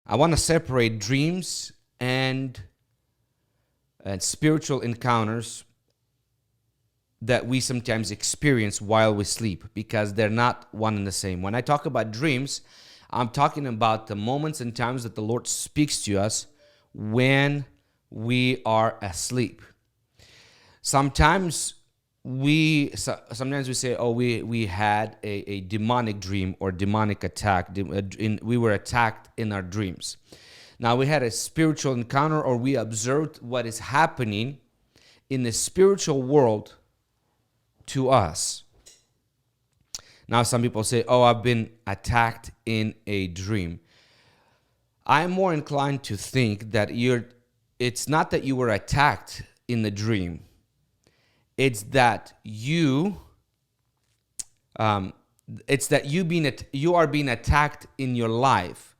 I want to separate dreams and spiritual encounters that we sometimes experience while we sleep, because they're not one and the same. When I talk about dreams, I'm talking about the moments and times that the Lord speaks to us when we are asleep. Sometimes we say, oh, we had a demonic dream or demonic attack. We were attacked in our dreams. Now, we had a spiritual encounter, or we observed what is happening in the spiritual world to us. Now, some people say, oh, I've been attacked in a dream. I'm more inclined to think that it's not that you were attacked in the dream. It's that you are being attacked in your life.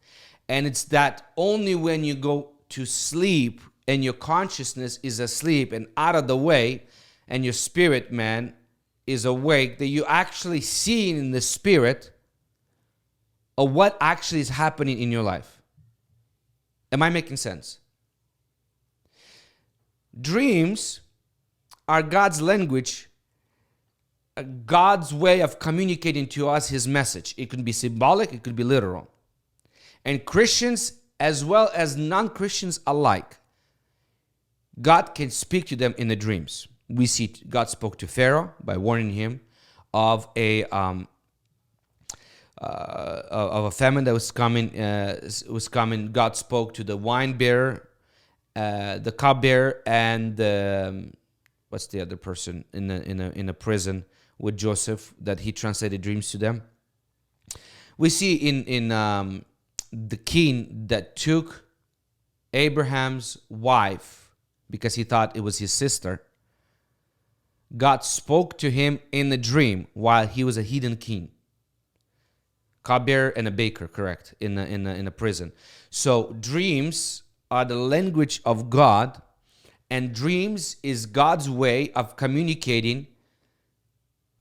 And it's that only when you go to sleep and your consciousness is asleep and out of the way, and your spirit man is awake, that you actually see in the spirit of what actually is happening in your life. Am I making sense? Dreams are God's language, God's way of communicating to us His message. It could be symbolic, it could be literal. And Christians as well as non-Christians alike, God can speak to them in the dreams. We see God spoke to Pharaoh by warning him of a famine that was coming. God spoke to the wine bearer, the cupbearer, and what's the other person in a prison with Joseph, that he translated dreams to them. We see in the king that took Abraham's wife because he thought it was his sister. God spoke to him in a dream while he was a heathen king. Cupbearer and a baker, correct, in a prison. So dreams are the language of God, and dreams is God's way of communicating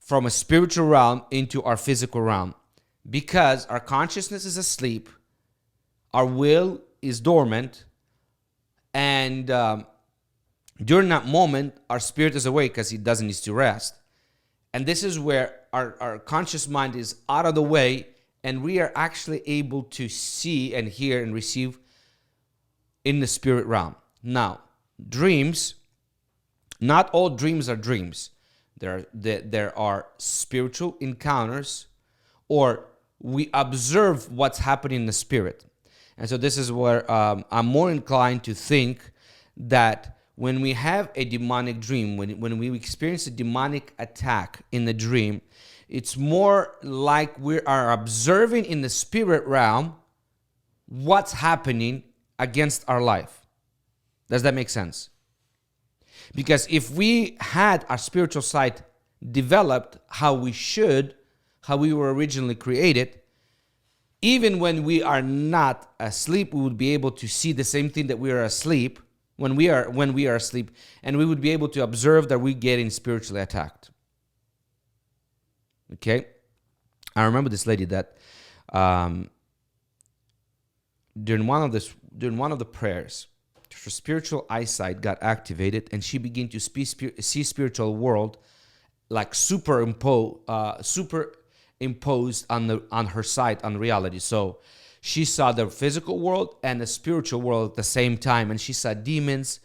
from a spiritual realm into our physical realm. Because our consciousness is asleep, our will is dormant, and during that moment, our spirit is awake because it doesn't need to rest. And this is where our conscious mind is out of the way, and we are actually able to see and hear and receive in the spirit realm. Now, dreams, not all dreams are dreams. There are spiritual encounters, or we observe what's happening in the spirit. And so this is where I'm more inclined to think that when we have a demonic dream, when we experience a demonic attack in the dream, it's more like we are observing in the spirit realm what's happening against our life. Does that make sense? Because if we had our spiritual sight developed how we should, how we were originally created, even when we are not asleep, we would be able to see the same thing that we are asleep, when we are asleep, and we would be able to observe that we're getting spiritually attacked. Okay? I remember this lady that during one of the prayers, her spiritual eyesight got activated, and she began to see spiritual world like superimposed on her sight, on reality. So she saw the physical world and the spiritual world at the same time, and she saw demons,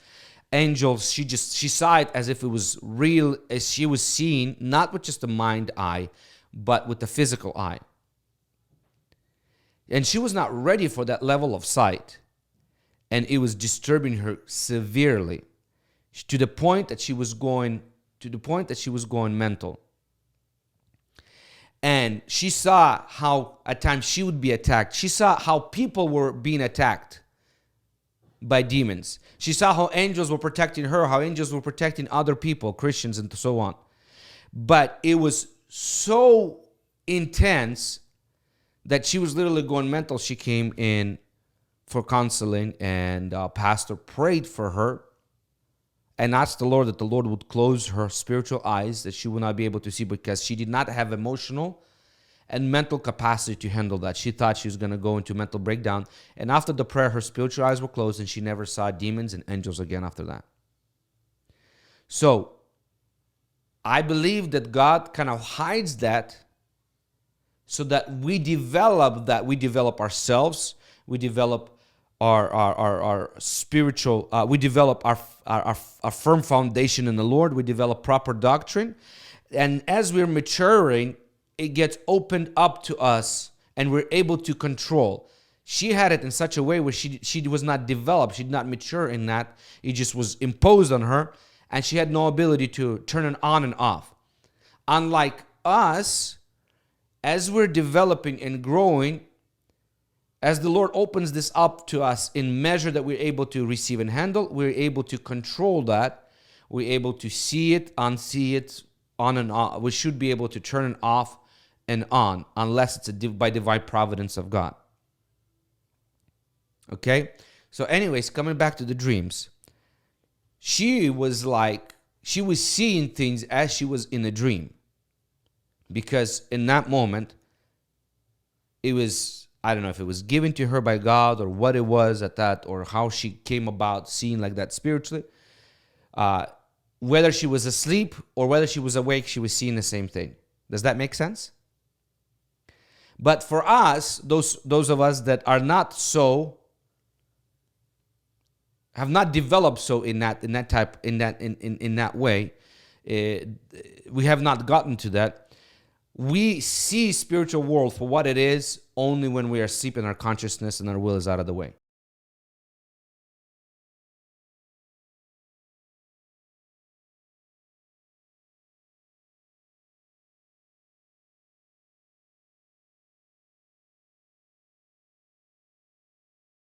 angels. She saw it as if it was real, as she was seeing, not with just the mind eye, but with the physical eye. And she was not ready for that level of sight, and it was disturbing her severely, to the point that she was going mental. And she saw how at times she would be attacked. She saw how people were being attacked by demons. She saw how angels were protecting her, how angels were protecting other people, Christians and so on. But it was so intense that she was literally going mental. She came in for counseling, and pastor prayed for her and asked the Lord that the Lord would close her spiritual eyes, that she would not be able to see, because she did not have emotional and mental capacity to handle that. She thought she was going to go into mental breakdown. And after the prayer, her spiritual eyes were closed and she never saw demons and angels again after that. So I believe that God kind of hides that so that we develop ourselves, we develop our spiritual, we develop our firm foundation in the Lord, we develop proper doctrine. And as we're maturing, it gets opened up to us and we're able to control. She had it in such a way where she was not developed, she did not mature in that. It just was imposed on her and she had no ability to turn it on and off. Unlike us, as we're developing and growing, as the Lord opens this up to us in measure that we're able to receive and handle, we're able to control that. We're able to see it, unsee it, on and off. We should be able to turn it off and on, unless it's by divine providence of God. Okay? So anyways, coming back to the dreams. She was seeing things as she was in a dream. Because in that moment, it was, I don't know if it was given to her by God or what it was at that, or how she came about seeing like that spiritually. Whether she was asleep or whether she was awake, she was seeing the same thing. Does that make sense? But for us, those of us that are not so, have not developed so in that way, we have not gotten to that. We see spiritual world for what it is only when we are asleep in our consciousness and our will is out of the way.